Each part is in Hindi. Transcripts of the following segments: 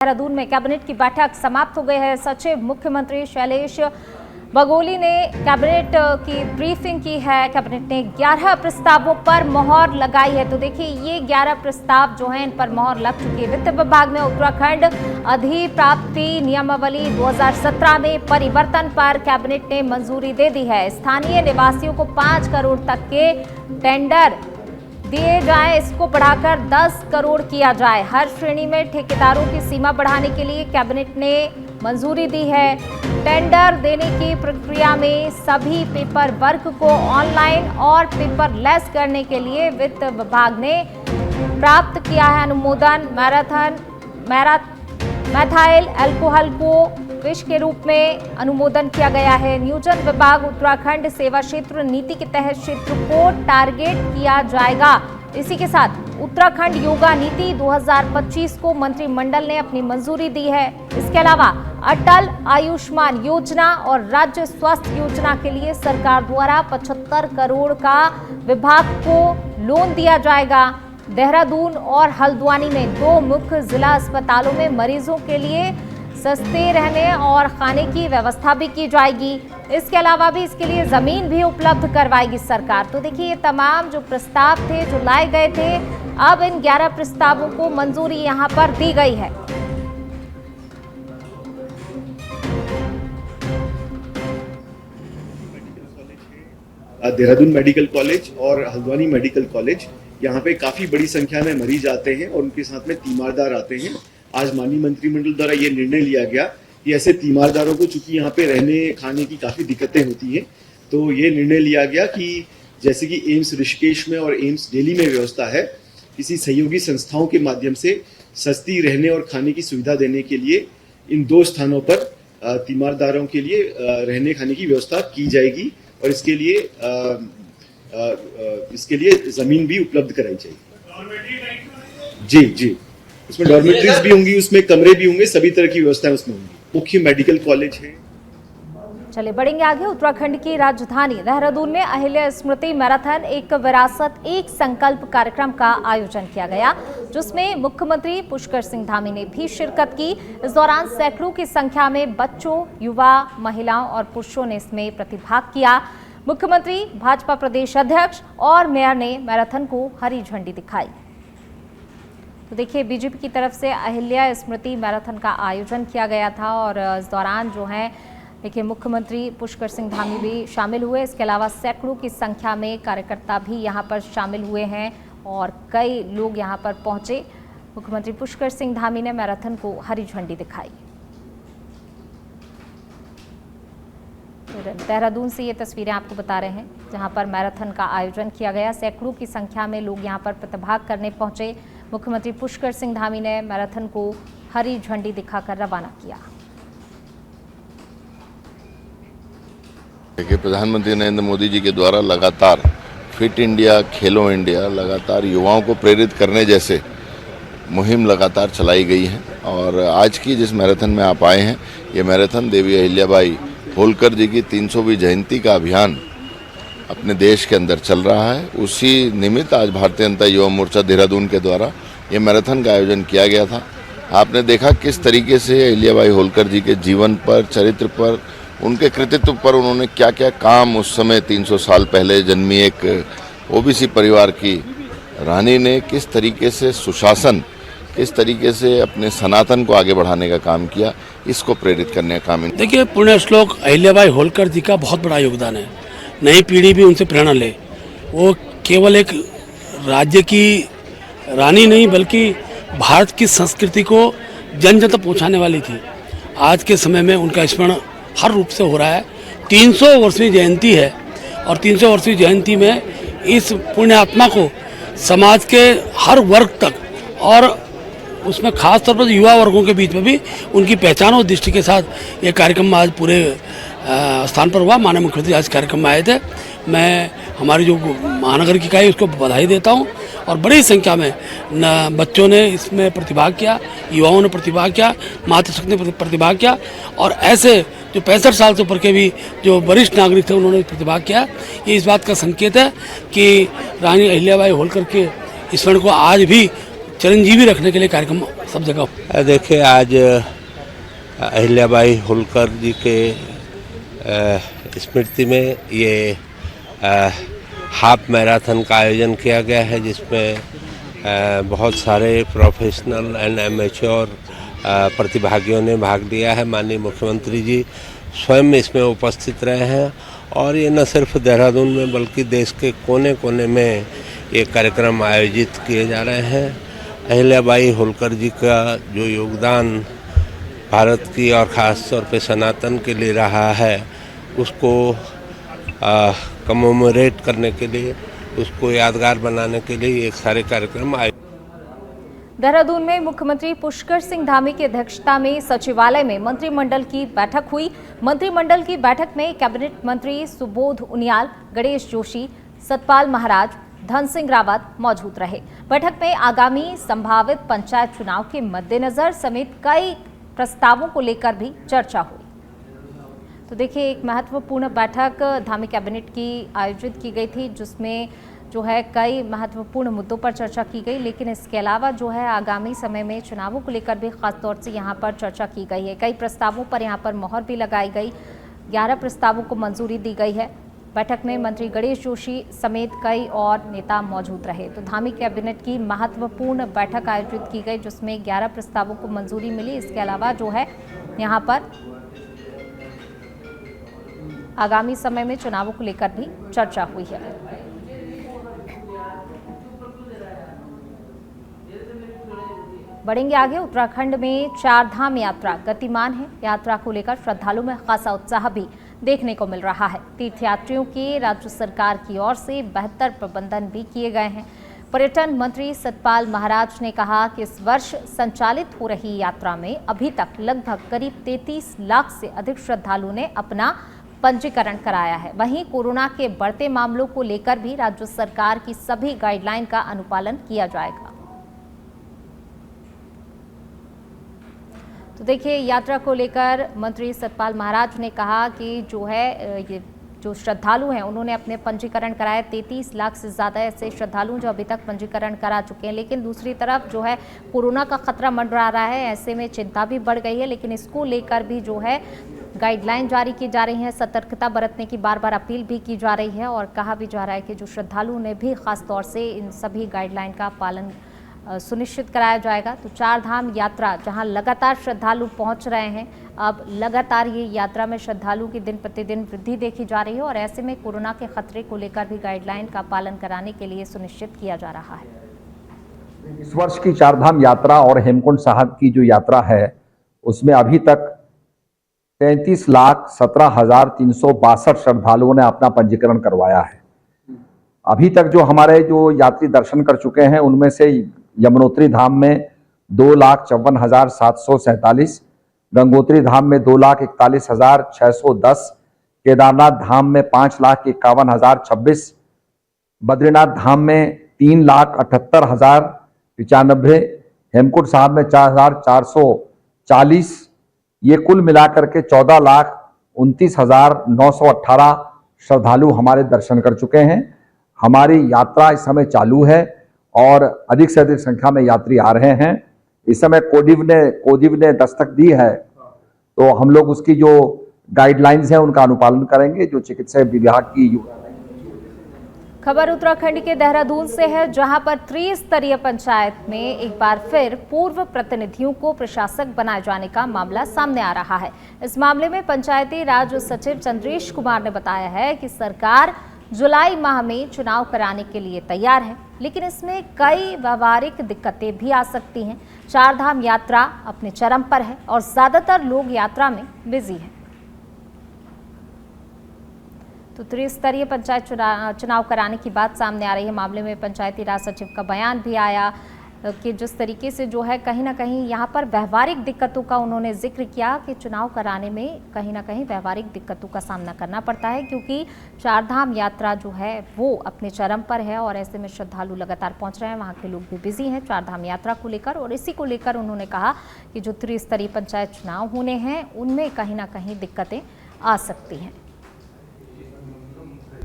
देहरादून में कैबिनेट की बैठक समाप्त हो गई है। सचिव मुख्यमंत्री शैलेश बगोली ने कैबिनेट की ब्रीफिंग की है। कैबिनेट ने 11 प्रस्तावों पर मोहर लगाई है। तो देखिए, ये 11 प्रस्ताव जो हैं इन पर मोहर लग चुकी है। वित्त विभाग में उत्तराखंड अधिप्राप्ति नियमावली 2017 में परिवर्तन पर कैबिनेट ने मंजूरी दे दी है। स्थानीय निवासियों को 5 करोड़ तक के टेंडर दिए जाए, इसको बढ़ाकर 10 करोड़ किया जाए। हर श्रेणी में ठेकेदारों की सीमा बढ़ाने के लिए कैबिनेट ने मंजूरी दी है। टेंडर देने की प्रक्रिया में सभी पेपर वर्क को ऑनलाइन और पेपरलेस करने के लिए वित्त विभाग ने प्राप्त किया है अनुमोदन। मैथाइल अल्कोहल को विष के रूप में अनुमोदन किया गया है। नियोजन विभाग उत्तराखंड सेवा क्षेत्र नीति के तहत क्षेत्र को टारगेट किया जाएगा। इसी के साथ उत्तराखंड योगा नीति 2025 को मंत्रिमंडल ने अपनी मंजूरी दी है। इसके अलावा अटल आयुष्मान योजना और राज्य स्वास्थ्य योजना के लिए सरकार द्वारा 75 करोड़ का विभाग को लोन दिया जाएगा। देहरादून और हल्द्वानी में 2 मुख्य जिला अस्पतालों में मरीजों के लिए सस्ते रहने और खाने की व्यवस्था भी की जाएगी। इसके अलावा भी इसके लिए जमीन भी उपलब्ध करवाएगी सरकार। तो देखिए, ये तमाम जो प्रस्ताव थे जो लाए गए थे, अब इन 11 प्रस्तावों को मंजूरी यहां पर दी गई है। देहरादून मेडिकल कॉलेज और हल्द्वानी मेडिकल कॉलेज, यहाँ पे काफी बड़ी संख्या में मरीज आते हैं और उनके साथ में तीमारदार आते हैं। आज माननीय मंत्रिमंडल द्वारा ये निर्णय लिया गया कि ऐसे तीमारदारों को चूंकि यहाँ पे रहने खाने की काफी दिक्कतें होती हैं, तो ये निर्णय लिया गया कि जैसे कि एम्स ऋषिकेश में और एम्स दिल्ली में व्यवस्था है, किसी सहयोगी संस्थाओं के माध्यम से सस्ती रहने और खाने की सुविधा देने के लिए इन 2 स्थानों पर तीमारदारों के लिए रहने खाने की व्यवस्था की जाएगी और इसके लिए जमीन भी उपलब्ध कराई जाएगी। जी, उसमें डॉर्मेटरीज भी होंगी, उसमें कमरे भी होंगे, सभी तरह की व्यवस्थाएं उसमें होंगी। मुख्य मेडिकल कॉलेज है। चलिए बढ़ेंगे आगे। उत्तराखंड की राजधानी देहरादून में अहिल्या स्मृति मैराथन एक विरासत एक संकल्प कार्यक्रम का आयोजन किया गया, जिसमें मुख्यमंत्री पुष्कर सिंह धामी ने भी शिरकत की। इस दौरान सैकड़ों की संख्या में बच्चों, युवा, महिलाओं और पुरुषों ने इसमें प्रतिभाग किया। मुख्यमंत्री, भाजपा प्रदेश अध्यक्ष और मेयर ने मैराथन को हरी झंडी दिखाई। तो देखिए, बीजेपी की तरफ से अहिल्या स्मृति मैराथन का आयोजन किया गया था और इस दौरान जो है देखिए, मुख्यमंत्री पुष्कर सिंह धामी भी शामिल हुए। इसके अलावा सैकड़ों की संख्या में कार्यकर्ता भी यहां पर शामिल हुए हैं और कई लोग यहां पर पहुंचे। मुख्यमंत्री पुष्कर सिंह धामी ने मैराथन को हरी झंडी दिखाई। देहरादून से ये तस्वीरें आपको बता रहे हैं, जहां पर मैराथन का आयोजन किया गया। सैकड़ों की संख्या में लोग यहां पर प्रतिभाग करने पहुंचे। मुख्यमंत्री पुष्कर सिंह धामी ने मैराथन को हरी झंडी दिखाकर रवाना किया। देखिए, प्रधानमंत्री नरेंद्र मोदी जी के द्वारा लगातार फिट इंडिया, खेलो इंडिया, लगातार युवाओं को प्रेरित करने जैसे मुहिम लगातार चलाई गई है। और आज की जिस मैराथन में आप आए हैं, ये मैराथन देवी अहिल्याबाई होलकर जी की 300वीं जयंती का अभियान अपने देश के अंदर चल रहा है। उसी निमित्त आज भारतीय जनता युवा मोर्चा देहरादून के द्वारा ये मैराथन का आयोजन किया गया था। आपने देखा किस तरीके से अहिल्याबाई होलकर जी के जीवन पर, चरित्र पर, उनके कृतित्व पर उन्होंने क्या क्या काम उस समय 300 साल पहले जन्मी एक ओबीसी परिवार की रानी ने किस तरीके से सुशासन, किस तरीके से अपने सनातन को आगे बढ़ाने का काम किया, इसको प्रेरित करने का काम। देखिए, पुण्य श्लोक अहिल्याबाई होलकर जी का बहुत बड़ा योगदान है। नई पीढ़ी भी उनसे प्रेरणा ले। वो केवल एक राज्य की रानी नहीं, बल्कि भारत की संस्कृति को जन जन तक पहुँचाने वाली थी। आज के समय में उनका स्मरण हर रूप से हो रहा है। 300 वर्षीय जयंती है और 300 वर्षीय जयंती में इस पुण्य आत्मा को समाज के हर वर्ग तक और उसमें खास तौर पर युवा वर्गों के बीच में भी उनकी पहचान और दृष्टि के साथ ये कार्यक्रम आज पूरे स्थान पर हुआ। माननीय मुख्यमंत्री आज कार्यक्रम में आए थे। मैं हमारी जो महानगर की इकाई उसको बधाई देता हूँ और बड़ी संख्या में बच्चों ने इसमें प्रतिभाग किया, युवाओं ने प्रतिभाग किया, मातृशक्ति ने प्रतिभाग किया और ऐसे जो 65 साल से ऊपर के भी जो वरिष्ठ नागरिक थे उन्होंने प्रतिभाग किया। ये इस बात का संकेत है कि रानी अहिल्याबाई होलकर के स्मरण को आज भी चिरंजीवी रखने के लिए कार्यक्रम सब जगह। देखिए, आज अहिल्याबाई होलकर जी के स्मृति में ये हाफ मैराथन का आयोजन किया गया है, जिसमें बहुत सारे प्रोफेशनल एंड एमेच्योर प्रतिभागियों ने भाग लिया है। माननीय मुख्यमंत्री जी स्वयं इसमें उपस्थित रहे हैं और ये न सिर्फ देहरादून में बल्कि देश के कोने कोने में ये कार्यक्रम आयोजित किए जा रहे हैं। अहिल्याबाई होलकर जी का जो योगदान भारत की और ख़ास तौर पे सनातन के लिए रहा है, उसको कमेमोरेट करने के लिए, उसको यादगार बनाने के लिए एक सारे कार्यक्रम आयोजित। देहरादून में मुख्यमंत्री पुष्कर सिंह धामी की अध्यक्षता में सचिवालय में मंत्रिमंडल की बैठक हुई। मंत्रिमंडल की बैठक में कैबिनेट मंत्री सुबोध उनियाल, गणेश जोशी, सतपाल महाराज, धन सिंह रावत मौजूद रहे। बैठक में आगामी संभावित पंचायत चुनाव के मद्देनजर समेत कई प्रस्तावों को लेकर भी चर्चा हुई। तो देखिए, एक महत्वपूर्ण बैठक धामी कैबिनेट की आयोजित की गई थी, जिसमें जो है कई महत्वपूर्ण मुद्दों पर चर्चा की गई, लेकिन इसके अलावा जो है आगामी समय में चुनावों को लेकर भी खास तौर से यहाँ पर चर्चा की गई है। कई प्रस्तावों पर यहाँ पर मोहर भी लगाई गई, 11 प्रस्तावों को मंजूरी दी गई है। बैठक में मंत्री गणेश जोशी समेत कई और नेता मौजूद रहे। तो धामी कैबिनेट की महत्वपूर्ण बैठक आयोजित की गई, जिसमें 11 प्रस्तावों को मंजूरी मिली। इसके अलावा जो है यहाँ पर आगामी समय में चुनावों को लेकर भी चर्चा हुई है। बढ़ेंगे आगे। उत्तराखंड में 4 धाम यात्रा गतिमान है। यात्रा को लेकर श्रद्धालुओं में खासा उत्साह भी देखने को मिल रहा है। तीर्थयात्रियों के राज्य सरकार की ओर से बेहतर प्रबंधन भी किए गए हैं। पर्यटन मंत्री सतपाल महाराज ने कहा कि इस वर्ष संचालित हो रही यात्रा में अभी तक लगभग करीब 33 लाख से अधिक श्रद्धालुओं ने अपना पंजीकरण कराया है। वहीं कोरोना के बढ़ते मामलों को लेकर भी राज्य सरकार की सभी गाइडलाइन का अनुपालन किया जाएगा। तो देखिए, यात्रा को लेकर मंत्री सतपाल महाराज ने कहा कि जो है ये जो श्रद्धालु हैं उन्होंने अपने पंजीकरण कराए। 33 लाख से ज़्यादा ऐसे श्रद्धालु जो अभी तक पंजीकरण करा चुके हैं। लेकिन दूसरी तरफ जो है कोरोना का खतरा मंडरा रहा है, ऐसे में चिंता भी बढ़ गई है। लेकिन इसको लेकर भी जो है गाइडलाइन जारी की जा रही है, सतर्कता बरतने की बार बार अपील भी की जा रही है और कहा भी जा रहा है कि जो श्रद्धालु ने भी खास तौर से इन सभी गाइडलाइन का पालन सुनिश्चित कराया जाएगा। तो 4 धाम यात्रा जहां लगातार श्रद्धालु पहुंच रहे हैं, अब लगातार ये यात्रा में श्रद्धालु की दिन प्रतिदिन वृद्धि देखी जा रही है और ऐसे में कोरोना के खतरे को लेकर भी गाइडलाइन का पालन कराने के लिए सुनिश्चित किया जा रहा है। इस वर्ष की 4 धाम यात्रा और हेमकुंड साहब की जो यात्रा है, उसमें अभी तक 33,17,362 श्रद्धालुओं ने अपना पंजीकरण करवाया है। अभी तक जो हमारे जो यात्री दर्शन कर चुके हैं, उनमें से यमुनोत्री धाम में 2,54,747, गंगोत्री धाम में 2,41,610, केदारनाथ धाम में 5,51,026, बद्रीनाथ धाम में 3,78,095, हेमकुंड साहब में 4,440। ये कुल मिलाकर के 14,29,918 श्रद्धालु हमारे दर्शन कर चुके हैं। हमारी यात्रा इस समय चालू है और अधिक से अधिक संख्या में यात्री आ रहे हैं। इस समय कोडिव ने दस्तक दी है, तो हम लोग उसकी जो गाइडलाइंस हैं उनका अनुपालन करेंगे, जो चिकित्सा विभाग की। खबर उत्तराखंड के देहरादून से है, जहां पर त्रिस्तरीय पंचायत में एक बार फिर पूर्व प्रतिनिधियों को प्रशासक बनाए जाने का मामला सामने आ रहा है। इस मामले में पंचायती राज सचिव चंद्रेश कुमार ने बताया है कि सरकार जुलाई माह में चुनाव कराने के लिए तैयार है, लेकिन इसमें कई व्यवहारिक दिक्कतें भी आ सकती हैं। 4 धाम यात्रा अपने चरम पर है और ज्यादातर लोग यात्रा में बिजी हैं। तो त्रिस्तरीय पंचायत चुनाव कराने की बात सामने आ रही है। मामले में पंचायती राज सचिव का बयान भी आया कि जिस तरीके से जो है कहीं ना कहीं यहाँ पर व्यवहारिक दिक्कतों का उन्होंने जिक्र किया कि चुनाव कराने में कहीं ना कहीं व्यवहारिक दिक्कतों का सामना करना पड़ता है, क्योंकि 4 धाम यात्रा जो है वो अपने चरम पर है और ऐसे में श्रद्धालु लगातार पहुँच रहे हैं। वहाँ के लोग भी बिजी हैं 4 धाम यात्रा को लेकर और इसी को लेकर उन्होंने कहा कि जो त्रिस्तरीय पंचायत चुनाव होने हैं उनमें कहीं ना कहीं दिक्कतें आ सकती हैं।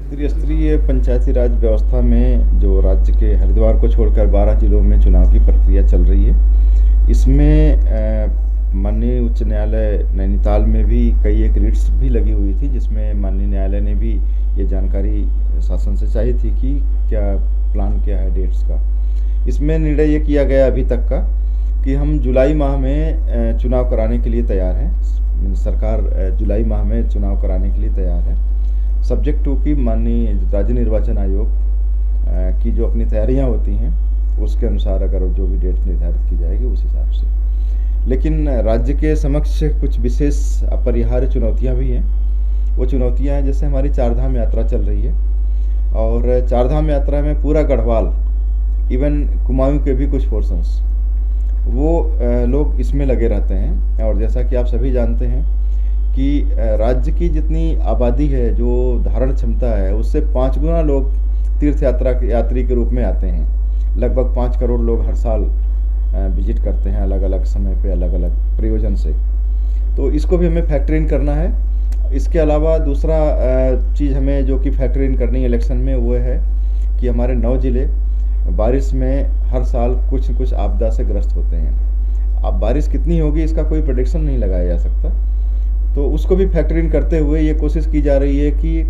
त्रिस्तरीय पंचायती राज व्यवस्था में जो राज्य के हरिद्वार को छोड़कर 12 जिलों में चुनाव की प्रक्रिया चल रही है, इसमें माननीय उच्च न्यायालय नैनीताल में भी कई एक रिट्स भी लगी हुई थी, जिसमें माननीय न्यायालय ने भी ये जानकारी शासन से चाहिए थी कि क्या प्लान क्या है डेट्स का। इसमें निर्णय ये किया गया अभी तक का कि हम जुलाई माह में चुनाव कराने के लिए तैयार हैं। सरकार जुलाई माह में चुनाव कराने के लिए तैयार है, सब्जेक्ट टू कि माननीय राज्य निर्वाचन आयोग की जो अपनी तैयारियां होती हैं उसके अनुसार अगर जो भी डेट निर्धारित की जाएगी उस हिसाब से। लेकिन राज्य के समक्ष कुछ विशेष अपरिहार्य चुनौतियां भी हैं। वो चुनौतियां हैं जैसे हमारी चारधाम यात्रा चल रही है और चारधाम यात्रा में पूरा गढ़वाल, इवन कुमाऊं के भी कुछ पोर्शंस, वो लोग इसमें लगे रहते हैं। और जैसा कि आप सभी जानते हैं कि राज्य की जितनी आबादी है, जो धारण क्षमता है, उससे 5 गुना लोग तीर्थ यात्री के रूप में आते हैं। लगभग 5 करोड़ लोग हर साल विजिट करते हैं अलग अलग समय पे, अलग अलग प्रयोजन से। तो इसको भी हमें फैक्टर इन करना है। इसके अलावा दूसरा चीज़ हमें जो कि फैक्टर इन करनी है इलेक्शन में, वो है कि हमारे 9 जिले बारिश में हर साल कुछ न कुछ आपदा से ग्रस्त होते हैं। अब बारिश कितनी होगी इसका कोई प्रेडिक्शन नहीं लगाया जा सकता, तो उसको भी फैक्टर इन करते हुए ये कोशिश की जा रही है कि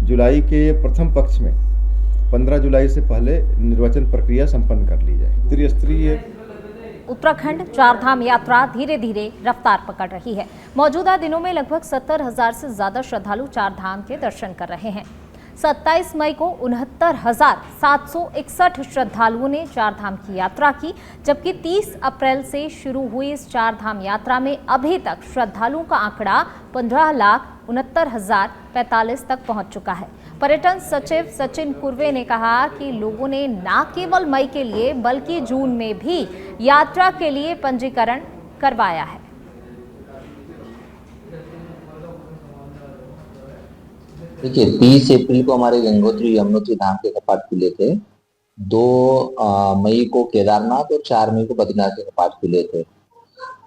जुलाई के प्रथम पक्ष में 15 जुलाई से पहले निर्वाचन प्रक्रिया संपन्न कर ली जाए। त्रिस्तरीय उत्तराखंड चारधाम यात्रा धीरे धीरे रफ्तार पकड़ रही है। मौजूदा दिनों में लगभग 70,000 से ज्यादा श्रद्धालु चारधाम के दर्शन कर रहे हैं। 27 मई को 69,761 श्रद्धालुओं ने चारधाम की यात्रा की, जबकि 30 अप्रैल से शुरू हुई इस चारधाम यात्रा में अभी तक श्रद्धालुओं का आंकड़ा 15,69,045 तक पहुंच चुका है। पर्यटन सचिव सचिन कुर्वे ने कहा कि लोगों ने न केवल मई के लिए बल्कि जून में भी यात्रा के लिए पंजीकरण करवाया है। देखिए, 30 अप्रैल को हमारे गंगोत्री यमुनोत्री धाम के कपाट खुले थे। 2 मई को केदारनाथ और 4 मई को बद्रीनाथ के कपाट खुले थे।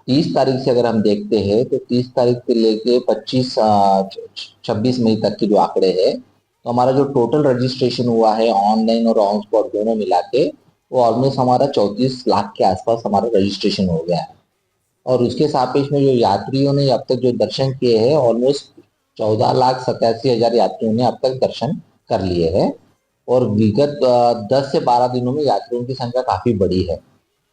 30 तारीख से अगर हम देखते हैं तो 30 तारीख से लेके 26 मई तक के जो आंकड़े हैं, तो हमारा जो टोटल रजिस्ट्रेशन हुआ है ऑनलाइन और ऑन स्पॉट दोनों मिला के, वो ऑलमोस्ट हमारा 34 लाख के आसपास हमारा रजिस्ट्रेशन हो गया है। और उसके सापेक्ष में जो यात्रियों ने अब तक जो दर्शन किए हैं, ऑलमोस्ट 14,87,000 यात्रियों ने अब तक दर्शन कर लिए हैं। और विगत 10 से 12 दिनों में यात्रियों की संख्या काफी बढ़ी है।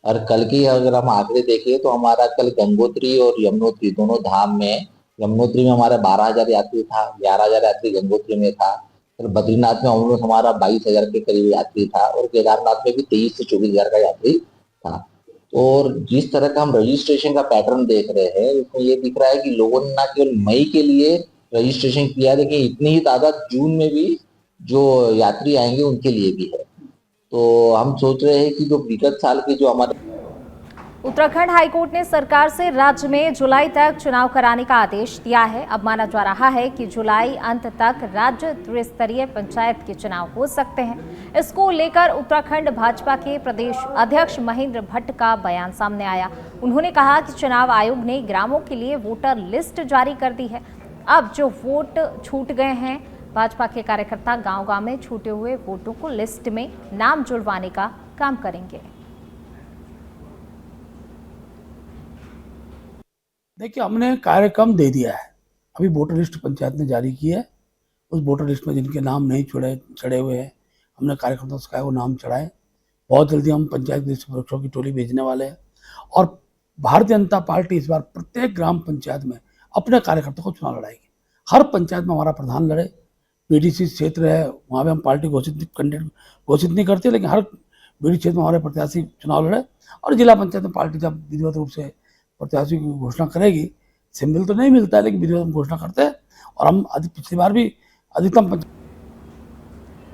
और कल की अगर हम आंकड़े देखें तो हमारा कल गंगोत्री और यमुनोत्री दोनों धाम में, यमुनोत्री में हमारा 12,000 यात्री था, 11,000 यात्री गंगोत्री में था, और बद्रीनाथ में ऑलमोस्ट हमारा 22,000 के करीब यात्री था, और केदारनाथ में भी 23 से 24,000 का यात्री था। और जिस तरह का हम रजिस्ट्रेशन का पैटर्न देख रहे हैं, उसमें ये दिख रहा है कि लोगों ने न केवल मई के लिए रजिस्ट्रेशन किया, लेकिन इतनी ही तादाद जून में भी जो यात्री आएंगे उनके लिए भी है। तो हम सोच रहे हैं कि जो विगत साल के जो हमारे उत्तराखंड हाईकोर्ट ने सरकार से राज्य में जुलाई तक चुनाव कराने का आदेश दिया है। अब माना जा रहा है कि जुलाई अंत तक राज्य त्रिस्तरीय पंचायत के चुनाव हो सकते हैं। इसको लेकर उत्तराखंड भाजपा के प्रदेश अध्यक्ष महेंद्र भट्ट का बयान सामने आया। उन्होंने कहा कि चुनाव आयोग ने ग्रामों के लिए वोटर लिस्ट जारी कर दी है। अब जो वोट छूट गए हैं, भाजपा के कार्यकर्ता गांव-गांव में छूटे हुए वोटों को लिस्ट में नाम जुड़वाने का काम करेंगे। देखिए, हमने कार्यक्रम दे दिया है। अभी वोटर लिस्ट पंचायत ने जारी की है। उस वोटर लिस्ट में जिनके नाम नहीं चढ़े हुए हैं, हमने कार्यकर्ताओं से कहा वो नाम चढ़ाए। बहुत जल्दी हम पंचायत निरीक्षकों की टोली भेजने वाले हैं। और भारतीय जनता पार्टी इस बार प्रत्येक ग्राम पंचायत में अपने कार्यकर्ताओं को चुनाव लड़ाएगी। हर पंचायत में हमारा प्रधान लड़े। बीडीसी क्षेत्र है, वहाँ पे हम पार्टी घोषित नहीं करते, लेकिन हर बीडीसी क्षेत्र में हमारे प्रत्याशी चुनाव लड़े। और जिला पंचायत में पार्टी जब विधिवत रूप से प्रत्याशी की घोषणा करेगी, सिंबल तो नहीं मिलता है लेकिन विधिवत घोषणा करते हैं। और हम पिछली बार भी अधिकतम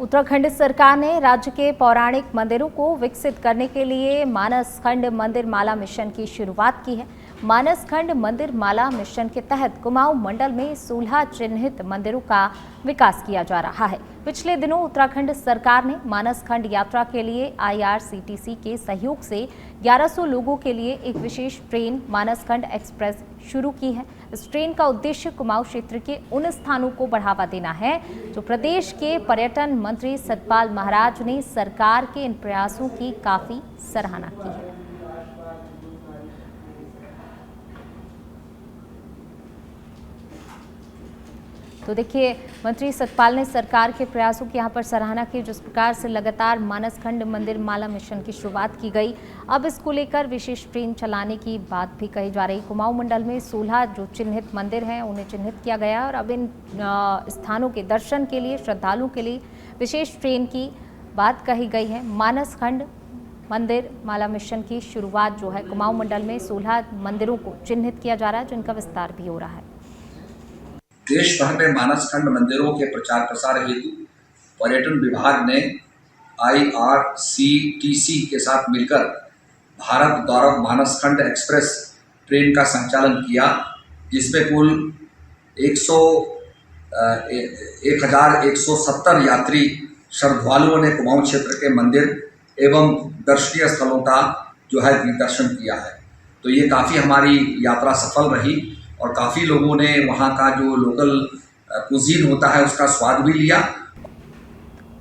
उत्तराखंड सरकार ने राज्य के पौराणिक मंदिरों को विकसित करने के लिए मानस खंड मंदिर माला मिशन की शुरुआत की है। मानस खंड मंदिर माला मिशन के तहत कुमाऊं मंडल में 16 चिन्हित मंदिरों का विकास किया जा रहा है। पिछले दिनों उत्तराखंड सरकार ने मानस खंड यात्रा के लिए IRCTC के सहयोग से 1100 लोगों के लिए एक विशेष ट्रेन मानस खंड एक्सप्रेस शुरू की है। इस ट्रेन का उद्देश्य कुमाऊं क्षेत्र के उन स्थानों को बढ़ावा देना है जो प्रदेश के पर्यटन मंत्री सतपाल महाराज ने सरकार के इन प्रयासों की काफी सराहना की है। तो देखिए, मंत्री सतपाल ने सरकार के प्रयासों की यहाँ पर सराहना की। जिस प्रकार से लगातार मानसखंड मंदिर माला मिशन की शुरुआत की गई, अब इसको लेकर विशेष ट्रेन चलाने की बात भी कही जा रही। कुमाऊं मंडल में 16 जो चिन्हित मंदिर हैं उन्हें चिन्हित किया गया और अब इन स्थानों के दर्शन के लिए श्रद्धालुओं के लिए विशेष ट्रेन की बात कही गई है। मानसखंड मंदिर माला मिशन की शुरुआत जो है कुमाऊं मंडल में 16 मंदिरों को चिन्हित किया जा रहा है, जिनका विस्तार भी हो रहा है। देश भर में मानसखंड मंदिरों के प्रचार प्रसार हेतु पर्यटन विभाग ने IRCTC के साथ मिलकर भारत गौरव मानसखंड एक्सप्रेस ट्रेन का संचालन किया, जिसमें कुल 1170 यात्री श्रद्धालुओं ने कुमाऊं क्षेत्र के मंदिर एवं दर्शनीय स्थलों का जो है दर्शन किया है। तो ये काफ़ी हमारी यात्रा सफल रही और काफ़ी लोगों ने वहाँ का जो लोकल कुजीन होता है उसका स्वाद भी लिया।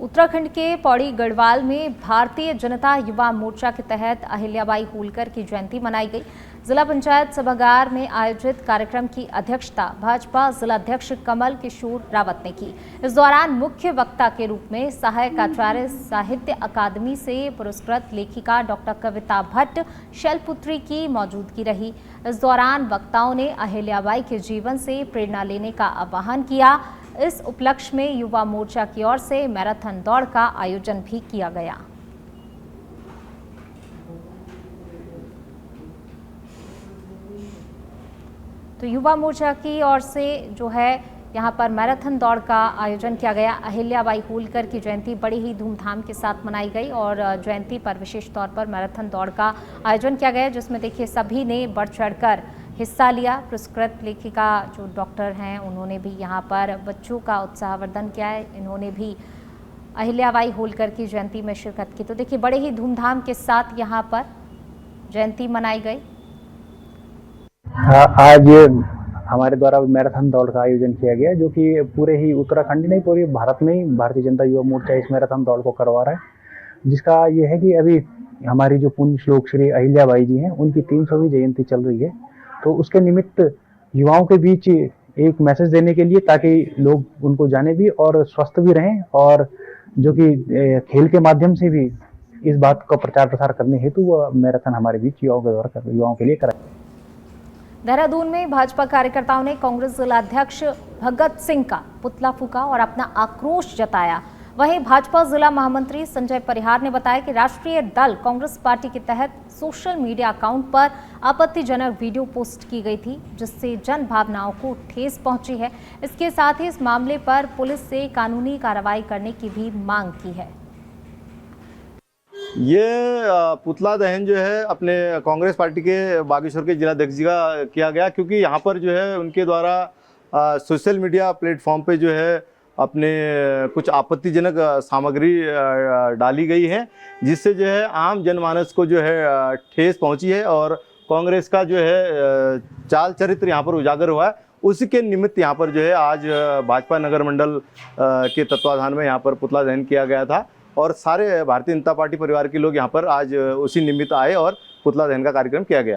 उत्तराखंड के पौड़ी गढ़वाल में भारतीय जनता युवा मोर्चा के तहत अहिल्याबाई होलकर की जयंती मनाई गई। जिला पंचायत सभागार में आयोजित कार्यक्रम की अध्यक्षता भाजपा जिलाध्यक्ष कमल किशोर रावत ने की। इस दौरान मुख्य वक्ता के रूप में सहायक आचार्य साहित्य अकादमी से पुरस्कृत लेखिका डॉक्टर कविता भट्ट शैलपुत्री की मौजूदगी रही। इस दौरान वक्ताओं ने अहिल्याबाई के जीवन से प्रेरणा लेने का आह्वान किया। इस उपलक्ष्य में युवा मोर्चा की ओर से मैराथन दौड़ का आयोजन भी किया गया। तो युवा मोर्चा की ओर से जो है यहाँ पर मैराथन दौड़ का आयोजन किया गया। अहिल्याबाई होलकर की जयंती बड़ी ही धूमधाम के साथ मनाई गई और जयंती पर विशेष तौर पर मैराथन दौड़ का आयोजन किया गया, जिसमें देखिए सभी ने बढ़ चढ़कर हिस्सा लिया। पुरस्कृत लेखिका जो डॉक्टर हैं उन्होंने भी यहाँ पर बच्चों का उत्साहवर्धन किया है। इन्होंने भी अहिल्याबाई होलकर की जयंती में शिरकत की। तो देखिए बड़े ही धूमधाम के साथ यहाँ पर जयंती मनाई गई। आज हमारे द्वारा मैराथन दौड़ का आयोजन किया गया, जो कि पूरे ही उत्तराखंड नहीं पूरे भारत में ही भारतीय जनता युवा मोर्चा इस मैराथन दौड़ को करवा रहा है, जिसका ये है कि अभी हमारी जो पुण्य श्लोक श्री अहिल्याबाई जी हैं उनकी 300वीं जयंती चल रही है। तो उसके निमित्त युवाओं के बीच एक मैसेज देने के लिए, ताकि लोग उनको जाने भी और स्वस्थ भी रहें, और जो कि खेल के माध्यम से भी इस बात का प्रचार प्रसार करने हेतु वह मैराथन हमारे बीच युवाओं के लिए कराया। देहरादून में भाजपा कार्यकर्ताओं ने कांग्रेस जिलाध्यक्ष भगत सिंह का पुतला फूका और अपना आक्रोश जताया। वहीं भाजपा जिला महामंत्री संजय परिहार ने बताया कि राष्ट्रीय दल कांग्रेस पार्टी के तहत सोशल मीडिया अकाउंट पर आपत्तिजनक वीडियो पोस्ट की गई थी, जिससे जन भावनाओं को ठेस पहुंची है। इसके साथ ही इस मामले पर पुलिस से कानूनी कार्रवाई करने की भी मांग की है। ये पुतला दहन जो है अपने कांग्रेस पार्टी के बागेश्वर के जिलाध्यक्ष जी का किया गया, क्योंकि यहाँ पर जो है उनके द्वारा सोशल मीडिया प्लेटफॉर्म पे जो है अपने कुछ आपत्तिजनक सामग्री डाली गई है, जिससे जो है आम जनमानस को जो है ठेस पहुंची है और कांग्रेस का जो है चाल चरित्र यहाँ पर उजागर हुआ है। उसी के निमित्त यहाँ पर जो है आज भाजपा नगर मंडल के तत्वाधान में यहाँ पर पुतला दहन किया गया था और सारे भारतीय जनता पार्टी परिवार के लोग यहाँ पर आज उसी निमित्त आए और पुतला दहन का कार्यक्रम किया गया।